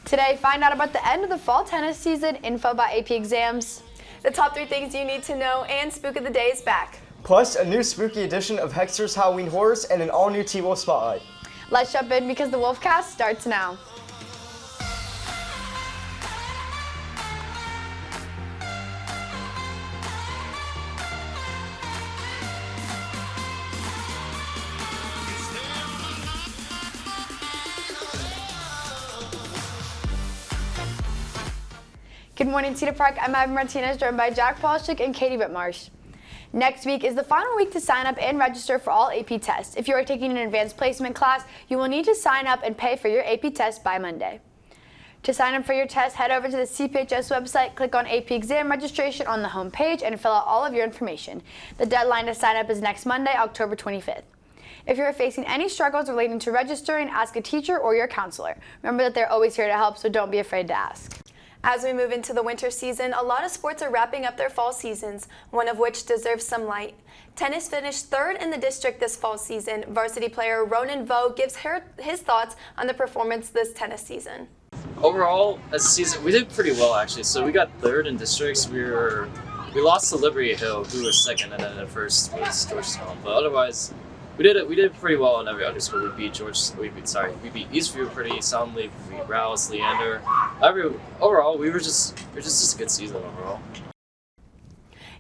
Today, find out about the end of the fall tennis season, info about AP exams, the top 3 things you need to know, and Spook of the Day is back. Plus, a new spooky edition of Hexter's Halloween Horrors and an all-new tivo Spotlight. Let's jump in because the Wolfcast starts now. Good morning, Cedar Park. I'm Ivan Martinez, joined by Jack Polishik and Katie Whitmarsh. Next week is the final week to sign up and register for all AP tests. If you are taking an advanced placement class, you will need to sign up and pay for your AP test by Monday. To sign up for your test, head over to the CPHS website, click on AP exam registration on the home page, and fill out all of your information. The deadline to sign up is next Monday, October 25th. If you are facing any struggles relating to registering, ask a teacher or your counselor. Remember that they're always here to help, so don't be afraid to ask. As we move into the winter season, a lot of sports are wrapping up their fall seasons, one of which deserves some light. Tennis finished 3rd in the district this fall season. Varsity player Ronan Vo gives his thoughts on the performance this tennis season. Overall, as a season, we did pretty well actually. So we got 3rd in districts. We lost to Liberty Hill, who was 2nd, and then the first was Georgetown. But otherwise, we did pretty well in every other school. We beat Eastview pretty soundly. We beat Rouse, Leander. Overall, we were just a good season overall.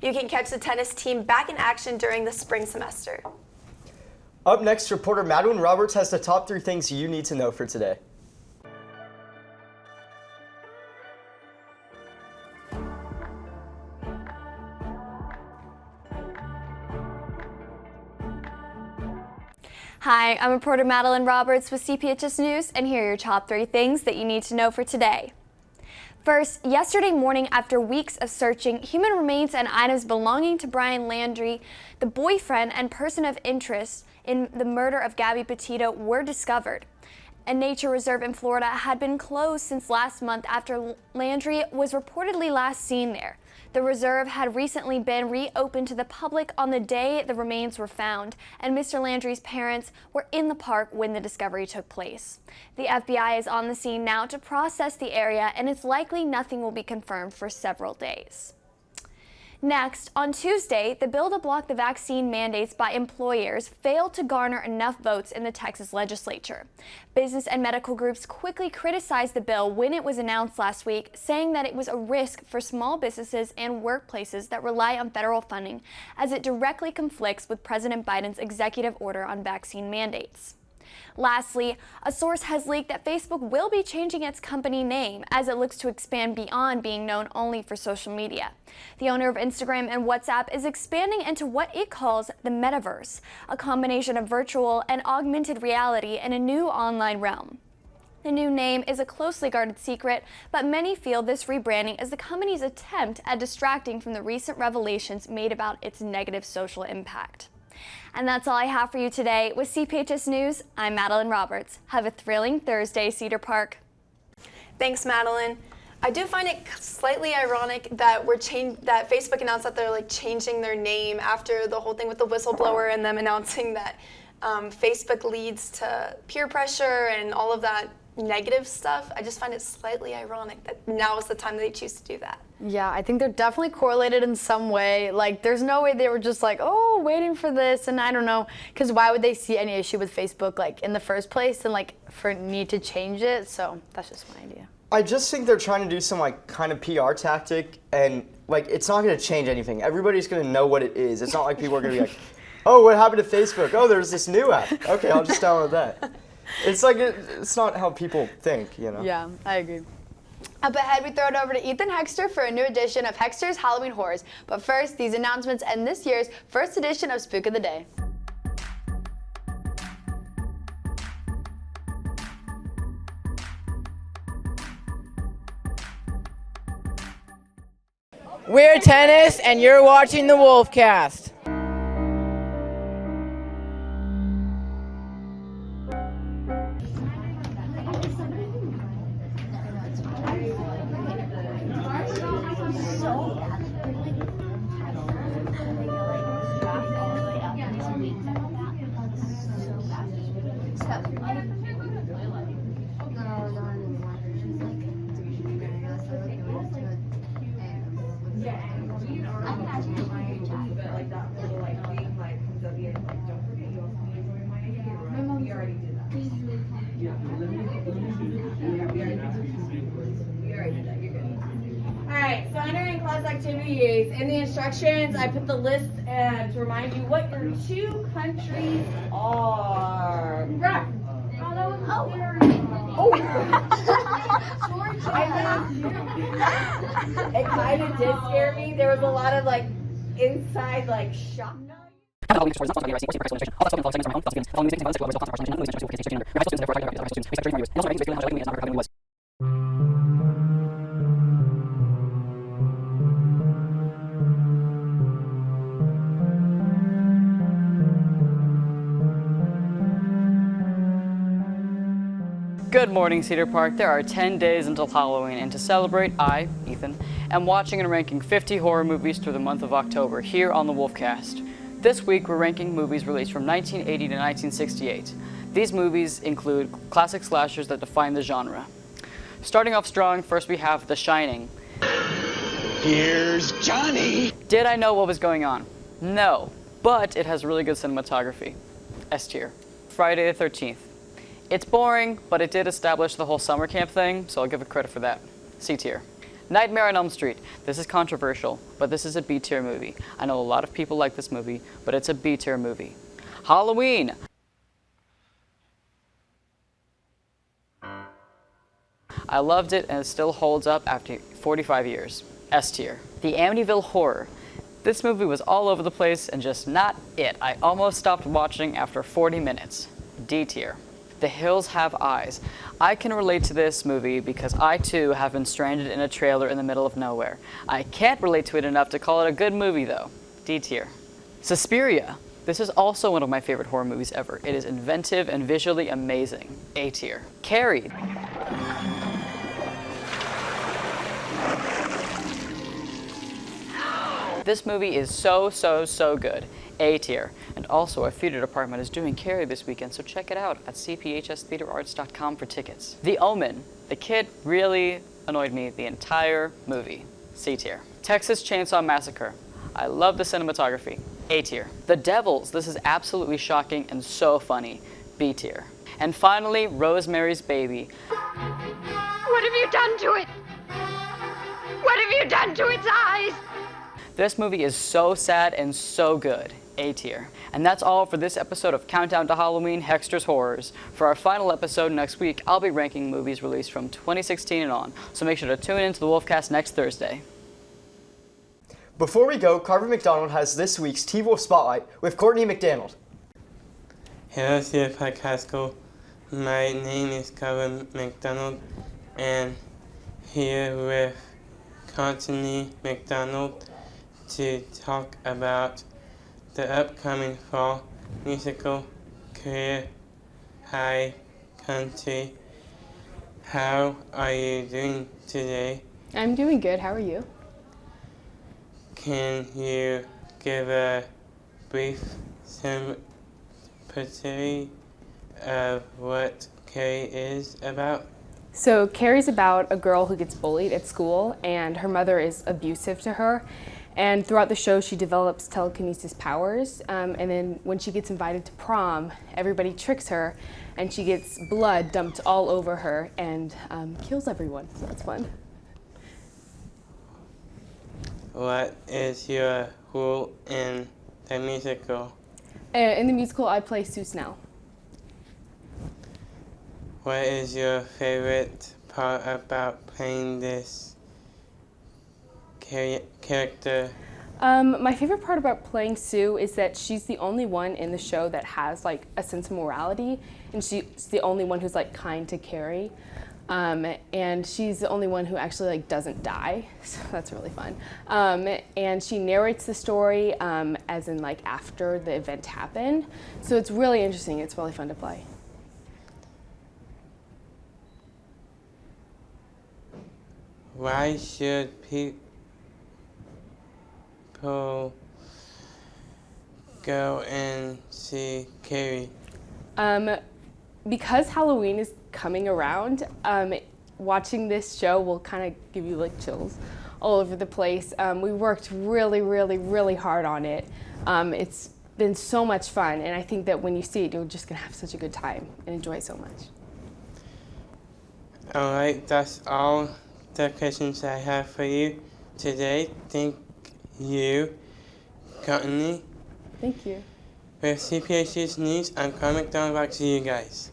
You can catch the tennis team back in action during the spring semester. Up next, reporter Madeline Roberts has the top 3 things you need to know for today. Hi, I'm reporter Madeline Roberts with CPHS News, and here are your top 3 things that you need to know for today. First, yesterday morning, after weeks of searching, human remains and items belonging to Brian Landry, the boyfriend and person of interest in the murder of Gabby Petito, were discovered. A nature reserve in Florida had been closed since last month after Landry was reportedly last seen there. The reserve had recently been reopened to the public on the day the remains were found, and Mr. Landry's parents were in the park when the discovery took place. The FBI is on the scene now to process the area, and it's likely nothing will be confirmed for several days. Next, on Tuesday, the bill to block the vaccine mandates by employers failed to garner enough votes in the Texas legislature. Business and medical groups quickly criticized the bill when it was announced last week, saying that it was a risk for small businesses and workplaces that rely on federal funding, as it directly conflicts with President Biden's executive order on vaccine mandates. Lastly, a source has leaked that Facebook will be changing its company name as it looks to expand beyond being known only for social media. The owner of Instagram and WhatsApp is expanding into what it calls the metaverse, a combination of virtual and augmented reality in a new online realm. The new name is a closely guarded secret, but many feel this rebranding is the company's attempt at distracting from the recent revelations made about its negative social impact. And that's all I have for you today. With CPHS News, I'm Madeline Roberts. Have a thrilling Thursday, Cedar Park. Thanks, Madeline. I do find it slightly ironic that that Facebook announced that they're changing their name after the whole thing with the whistleblower and them announcing that Facebook leads to peer pressure and all of that negative stuff. I just find it slightly ironic that now is the time that they choose to do that. Yeah, I think they're definitely correlated in some way. There's no way they were just waiting for this, and I don't know, because why would they see any issue with Facebook in the first place and for need to change it? So that's just my idea. I just think they're trying to do some kind of PR tactic, and it's not going to change anything. Everybody's going to know what it is. It's not like people are going to be oh, what happened to Facebook? Oh, there's this new app. Okay, I'll just download that. It's not how people think, Yeah, I agree. Up ahead, we throw it over to Ethan Hexter for a new edition of Hexter's Halloween Horrors. But first, these announcements and this year's first edition of Spook of the Day. We're Tennis, and you're watching the Wolfcast. activities. In the instructions, I put the list to remind you what your 2 countries are. Right. It kind of did scare me. There was a lot of like inside like shock. Good morning, Cedar Park. There are 10 days until Halloween, and to celebrate, I, Ethan, am watching and ranking 50 horror movies through the month of October here on the Wolfcast. This week, we're ranking movies released from 1980 to 1968. These movies include classic slashers that define the genre. Starting off strong, first we have The Shining. Here's Johnny! Did I know what was going on? No, but it has really good cinematography. S tier. Friday the 13th. It's boring, but it did establish the whole summer camp thing, so I'll give it credit for that. C tier. Nightmare on Elm Street. This is controversial, but this is a B tier movie. I know a lot of people like this movie, but it's a B tier movie. Halloween. I loved it and it still holds up after 45 years. S tier. The Amityville Horror. This movie was all over the place and just not it. I almost stopped watching after 40 minutes. D tier. The Hills Have Eyes. I can relate to this movie because I too have been stranded in a trailer in the middle of nowhere. I can't relate to it enough to call it a good movie though. D tier. Suspiria. This is also one of my favorite horror movies ever. It is inventive and visually amazing. A tier. Carrie. This movie is so good. A tier. And also, our theater department is doing Carrie this weekend, so check it out at cphstheaterarts.com for tickets. The Omen. The kid really annoyed me the entire movie. C tier. Texas Chainsaw Massacre. I love the cinematography. A tier. The Devils. This is absolutely shocking and so funny. B tier. And finally, Rosemary's Baby. What have you done to it? What have you done to its eyes? This movie is so sad and so good. A tier. And that's all for this episode of Countdown to Halloween Hexter's Horrors. For our final episode next week, I'll be ranking movies released from 2016 and on, so make sure to tune in to the Wolfcast next Thursday. Before we go, Carver McDonald has this week's TiVo Spotlight with Courtney McDonald. Hello, Cedar Park High School. My name is Carver McDonald, and here with Courtney McDonald to talk about the upcoming fall musical Career High Country. How are you doing today? I'm doing good. How are you? Can you give a brief summary of what Carrie is about? So Carrie's about a girl who gets bullied at school and her mother is abusive to her. And throughout the show, she develops telekinesis powers. And then when she gets invited to prom, everybody tricks her and she gets blood dumped all over her and kills everyone. So that's fun. What is your role in the musical? In the musical, I play Sue Snell. What is your favorite part about playing this character? My favorite part about playing Sue is that she's the only one in the show that has like a sense of morality, and she's the only one who's like kind to Carrie, and she's the only one who actually like doesn't die, so that's really fun. And she narrates the story as in like after the event happened, so it's really interesting. It's really fun to play. Why should people go and see Carrie? Because Halloween is coming around, watching this show will kind of give you like chills all over the place. We worked really hard on it. It's been so much fun, and I think that when you see it, you're just gonna have such a good time and enjoy it so much. All right, that's all the questions I have for you. today. Thank you, Courtney. Thank you. With CPHS News, I'm Carl McDonald. Back to you guys.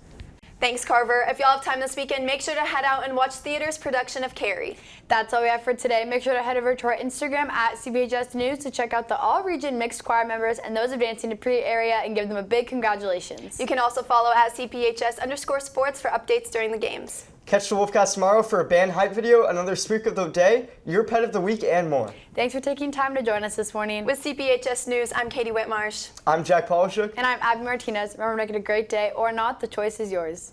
Thanks, Carver. If y'all have time this weekend, make sure to head out and watch theater's production of Carrie. That's all we have for today. Make sure to head over to our Instagram at CPHS News to check out the all-region mixed choir members and those advancing to pre-area and give them a big congratulations. You can also follow at CPHS_sports for updates during the games. Catch the Wolfcast tomorrow for a band hype video, another speak of the day, your pet of the week, and more. Thanks for taking time to join us this morning. With CPHS News, I'm Katie Whitmarsh. I'm Jack Polishuk. And I'm Abby Martinez. Remember, make it a great day or not, the choice is yours.